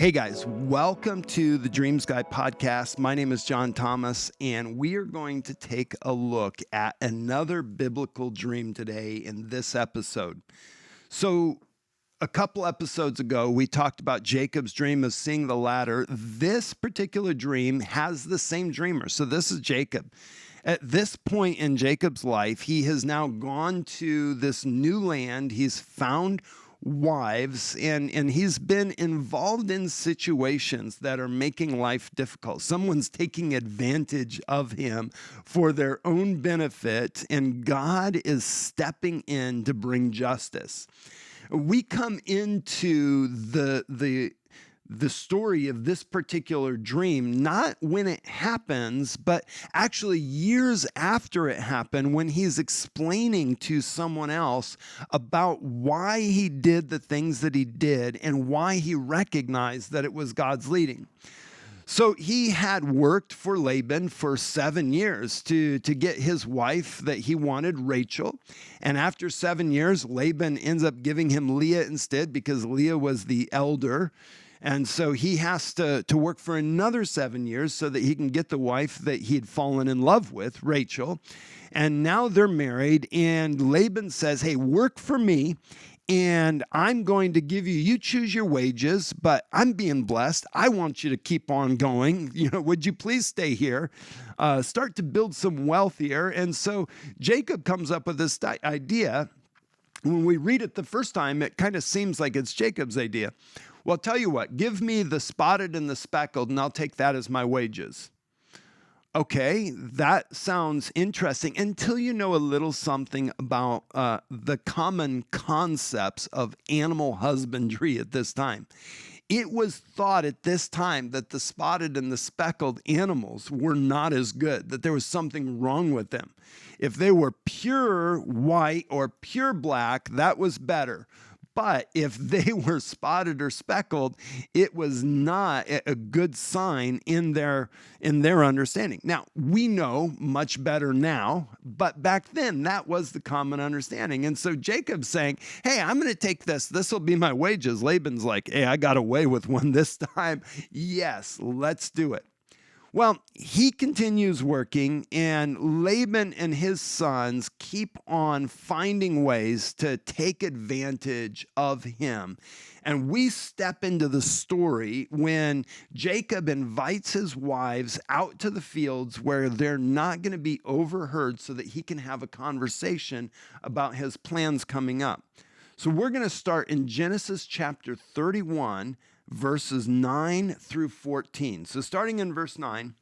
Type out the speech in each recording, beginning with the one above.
Hey guys, welcome to the Dreams Guy podcast. My name is John Thomas, and we are going to take a look at another biblical dream today in this episode. So, a couple episodes ago, we talked about Jacob's dream of seeing the ladder. This particular dream has the same dreamer. So, this is Jacob. At this point in Jacob's life, he has now gone to this new land. He's found wives, and he's been involved in situations that are making life difficult. Someone's taking advantage of him for their own benefit, and God is stepping in to bring justice. We come into the story of this particular dream, not when it happens, but actually years after it happened, when he's explaining to someone else about why he did the things that he did and why he recognized that it was God's leading. So he had worked for Laban for 7 years to get his wife that he wanted, Rachel. And after 7 years, Laban ends up giving him Leah instead because Leah was the elder. And so he has to work for another 7 years so that he can get the wife that he'd fallen in love with, Rachel. And now they're married, and Laban says, hey, work for me, and I'm going to give you choose your wages, but I'm being blessed. I want you to keep on going. Would you please stay here? Start to build some wealth here. And so Jacob comes up with this idea. When we read it the first time, it kind of seems like it's Jacob's idea. Well, I'll tell you what, give me the spotted and the speckled, and I'll take that as my wages. Okay, that sounds interesting until you know a little something about the common concepts of animal husbandry at this time. It was thought at this time that the spotted and the speckled animals were not as good, that there was something wrong with them. If they were pure white or pure black, that was better. But if they were spotted or speckled, it was not a good sign in their understanding. Now, we know much better now, but back then that was the common understanding. And so Jacob's saying, hey, I'm going to take this. This will be my wages. Laban's like, hey, I got away with one this time. Yes, let's do it. Well, he continues working, and Laban and his sons keep on finding ways to take advantage of him. And we step into the story when Jacob invites his wives out to the fields where they're not going to be overheard so that he can have a conversation about his plans coming up. So we're going to start in Genesis chapter 31, verses 9 through 14. So starting in verse 9,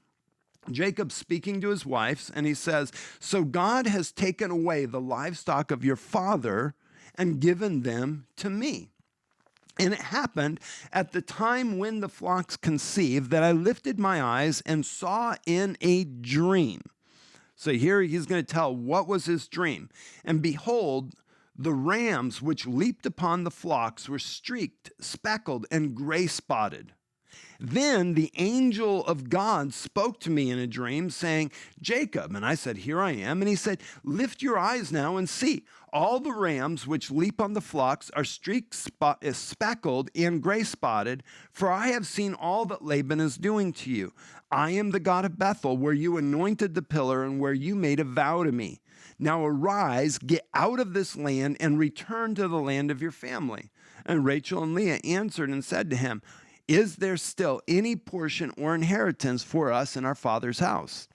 Jacob's speaking to his wives, and he says, so God has taken away the livestock of your father and given them to me. And it happened at the time when the flocks conceived that I lifted my eyes and saw in a dream. So here he's going to tell what was his dream. And behold, the rams which leaped upon the flocks were streaked, speckled, and gray spotted. Then the angel of God spoke to me in a dream, saying, Jacob. And I said, here I am. And he said, lift your eyes now and see. All the rams which leap on the flocks are streaked, speckled, and gray spotted, for I have seen all that Laban is doing to you. I am the God of Bethel, where you anointed the pillar and where you made a vow to me. Now arise, get out of this land, and return to the land of your family. And Rachel and Leah answered and said to him, is there still any portion or inheritance for us in our father's house?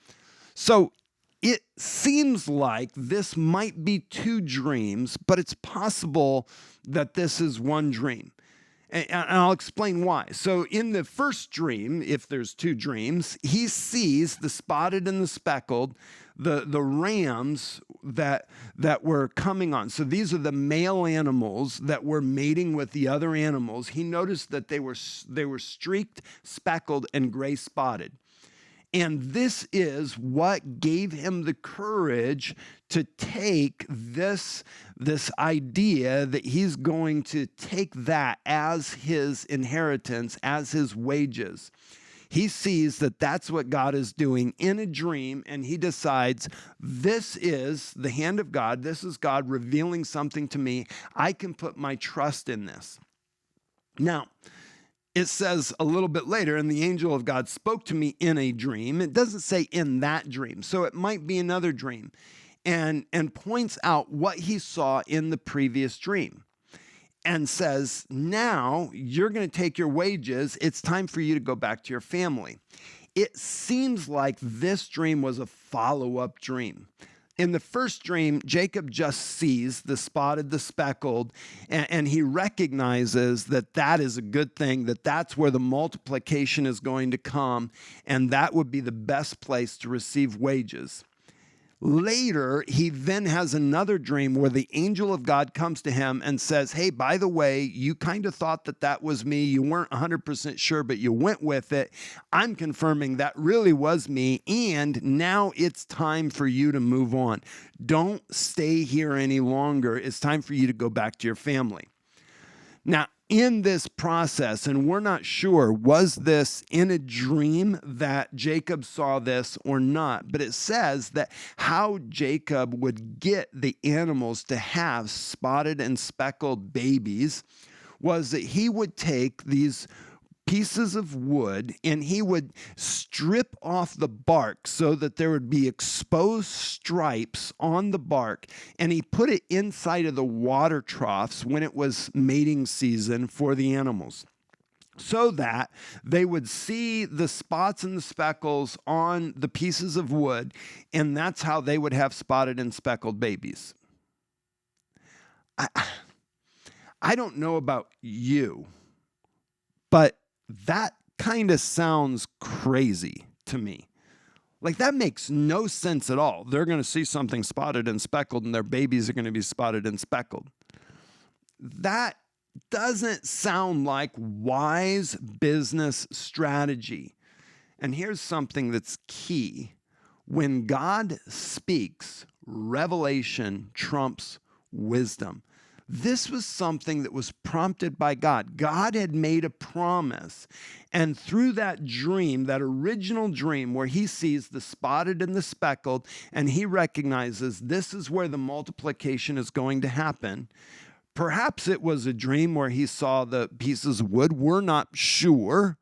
So it seems like this might be two dreams, but it's possible that this is one dream. And I'll explain why. So in the first dream, if there's two dreams, he sees the spotted and the speckled, the rams that were coming on. So these are the male animals that were mating with the other animals. He noticed that they were streaked, speckled, and gray spotted. And this is what gave him the courage to take this idea that he's going to take that as his inheritance, as his wages. He sees that that's what God is doing in a dream, and he decides, this is the hand of God. This is God revealing something to me. I can put my trust in this. Now, it says a little bit later, and the angel of God spoke to me in a dream. It doesn't say in that dream, so it might be another dream, and points out what he saw in the previous dream and says, now you're going to take your wages. It's time for you to go back to your family. It seems like this dream was a follow-up dream. In the first dream, Jacob just sees the spotted, the speckled, and he recognizes that that is a good thing, that that's where the multiplication is going to come, and that would be the best place to receive wages. Later, he then has another dream where the angel of God comes to him and says, hey, by the way, you kind of thought that that was me. You weren't 100% sure, but you went with it. I'm confirming that really was me, and now it's time for you to move on. Don't stay here any longer. It's time for you to go back to your family. Now, in this process, and we're not sure, was this in a dream that Jacob saw this or not, but it says that how Jacob would get the animals to have spotted and speckled babies was that he would take these pieces of wood and he would strip off the bark so that there would be exposed stripes on the bark, and he put it inside of the water troughs when it was mating season for the animals, so that they would see the spots and the speckles on the pieces of wood, and that's how they would have spotted and speckled babies. I don't know about you, but that kind of sounds crazy to me. Like, that makes no sense at all. They're going to see something spotted and speckled, and their babies are going to be spotted and speckled. That doesn't sound like wise business strategy. And here's something that's key. When God speaks, revelation trumps wisdom. This was something that was prompted by God. God had made a promise. And through that dream, that original dream where he sees the spotted and the speckled, and he recognizes this is where the multiplication is going to happen. Perhaps it was a dream where he saw the pieces of wood. We're not sure.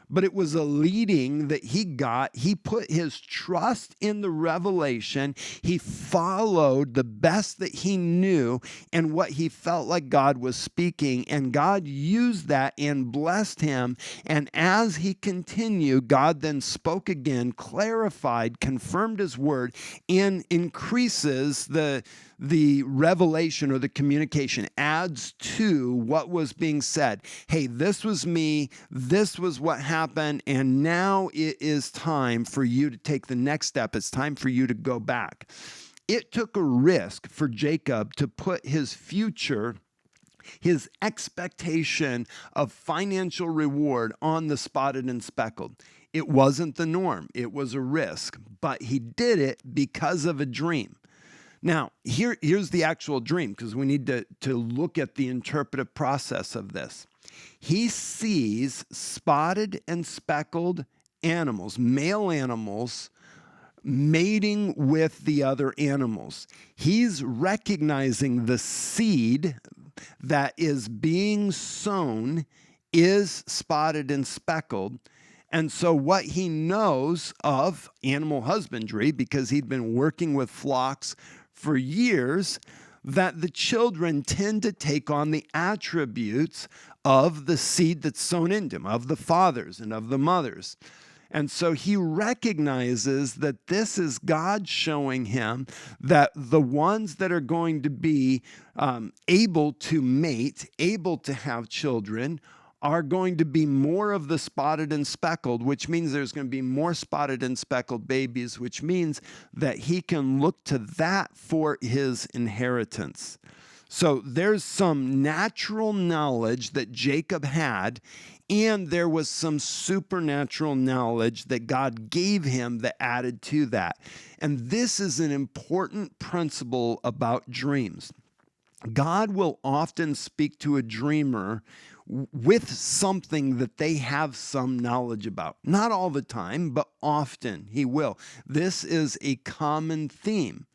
But it was a leading that he got. He put his trust in the revelation. He followed the best that he knew and what he felt like God was speaking. And God used that and blessed him. And as he continued, God then spoke again, clarified, confirmed his word, and increases the revelation or the communication, adds to what was being said. Hey, this was me. This was what happened. And now it is time for you to take the next step. It's time for you to go back. It took a risk for Jacob to put his future, his expectation of financial reward on the spotted and speckled. It wasn't the norm. It was a risk, but he did it because of a dream. Now, here's the actual dream, because we need to look at the interpretive process of this. He sees spotted and speckled animals, male animals, mating with the other animals. He's recognizing the seed that is being sown is spotted and speckled. And so what he knows of animal husbandry, because he'd been working with flocks for years, that the children tend to take on the attributes of the seed that's sown into them, of the fathers and of the mothers. And so he recognizes that this is God showing him that the ones that are going to be able to mate, able to have children, are going to be more of the spotted and speckled, which means there's going to be more spotted and speckled babies, which means that he can look to that for his inheritance. So there's some natural knowledge that Jacob had, and there was some supernatural knowledge that God gave him that added to that. And this is an important principle about dreams. God will often speak to a dreamer with something that they have some knowledge about. Not all the time, but often he will. This is a common theme.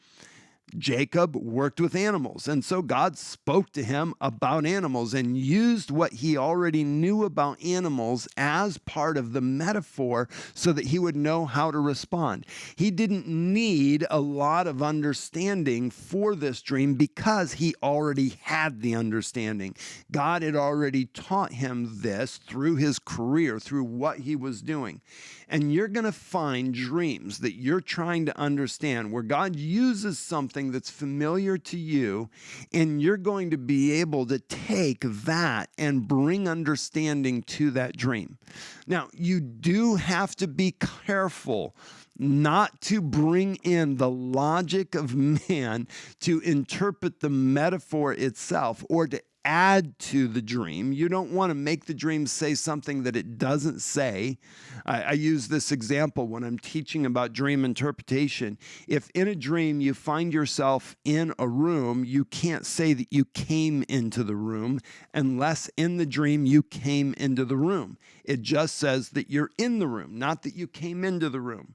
Jacob worked with animals, and so God spoke to him about animals and used what he already knew about animals as part of the metaphor so that he would know how to respond. He didn't need a lot of understanding for this dream because he already had the understanding. God had already taught him this through his career, through what he was doing. And you're going to find dreams that you're trying to understand where God uses something that's familiar to you, and you're going to be able to take that and bring understanding to that dream. Now, you do have to be careful not to bring in the logic of man to interpret the metaphor itself or to add to the dream. You don't want to make the dream say something that it doesn't say. I use this example when I'm teaching about dream interpretation. If in a dream you find yourself in a room, you can't say that you came into the room unless in the dream you came into the room. It just says that you're in the room, not that you came into the room.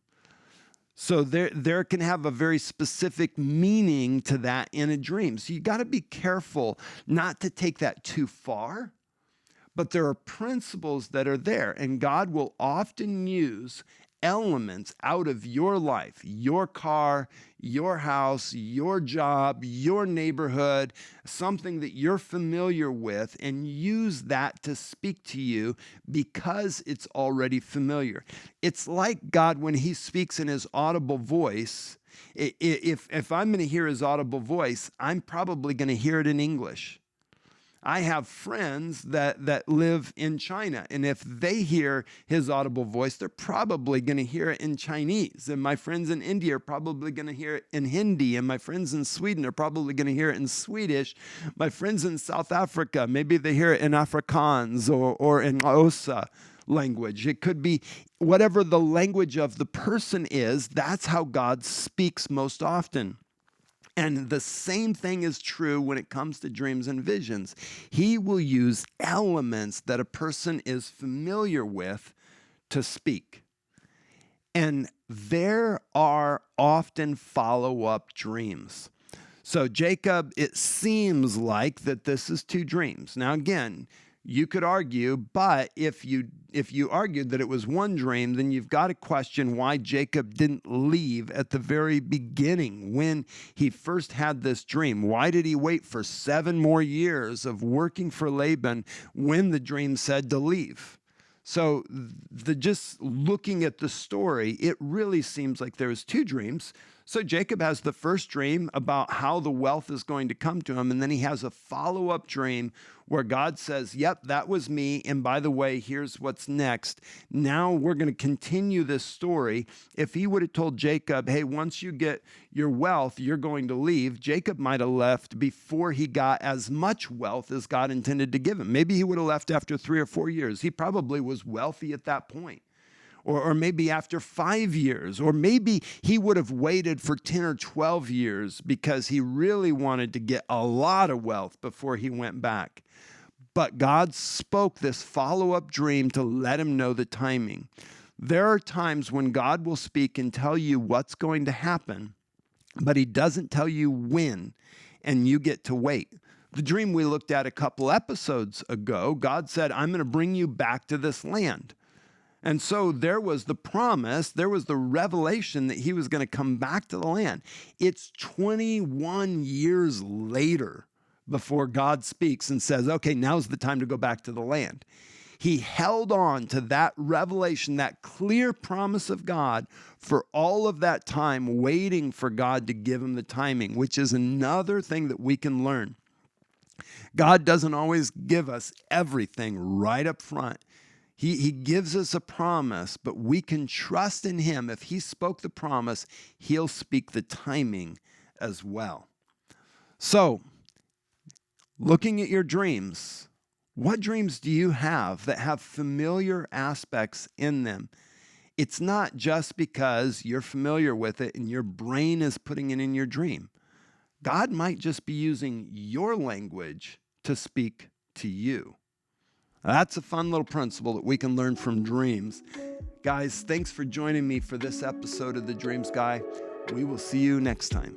So there can have a very specific meaning to that in a dream. So you got to be careful not to take that too far, but there are principles that are there, and God will often use elements out of your life, your car, your house, your job, your neighborhood, something that you're familiar with, and use that to speak to you because it's already familiar. It's like God when he speaks in his audible voice. If I'm going to hear his audible voice, I'm probably going to hear it in English. I have friends that live in China, and if they hear his audible voice, they're probably going to hear it in Chinese. And my friends in India are probably going to hear it in Hindi, and my friends in Sweden are probably going to hear it in Swedish. My friends in South Africa, maybe they hear it in Afrikaans or in Xhosa language. It could be whatever the language of the person is. That's how God speaks most often. And the same thing is true when it comes to dreams and visions. He will use elements that a person is familiar with to speak. And there are often follow-up dreams. So Jacob, it seems like that this is two dreams. Now again, you could argue, but if you argued that it was one dream, then you've got to question why Jacob didn't leave at the very beginning when he first had this dream. Why did he wait for 7 more years of working for Laban when the dream said to leave? So just looking at the story, it really seems like there was 2 dreams. So Jacob has the first dream about how the wealth is going to come to him, and then he has a follow-up dream where God says, yep, that was me, and by the way, here's what's next. Now we're going to continue this story. If he would have told Jacob, hey, once you get your wealth, you're going to leave, Jacob might have left before he got as much wealth as God intended to give him. Maybe he would have left after 3 or 4 years. He probably was wealthy at that point. Or maybe after 5 years, or maybe he would have waited for 10 or 12 years because he really wanted to get a lot of wealth before he went back. But God spoke this follow-up dream to let him know the timing. There are times when God will speak and tell you what's going to happen, but he doesn't tell you when, and you get to wait. The dream we looked at a couple episodes ago, God said, I'm going to bring you back to this land. And so there was the promise, there was the revelation that he was going to come back to the land. It's 21 years later before God speaks and says, okay, now's the time to go back to the land. He held on to that revelation, that clear promise of God for all of that time, waiting for God to give him the timing, which is another thing that we can learn. God doesn't always give us everything right up front. He gives us a promise, but we can trust in him. If he spoke the promise, he'll speak the timing as well. So, looking at your dreams, what dreams do you have that have familiar aspects in them? It's not just because you're familiar with it and your brain is putting it in your dream. God might just be using your language to speak to you. That's a fun little principle that we can learn from dreams. Guys, thanks for joining me for this episode of The Dreams Guy. We will see you next time.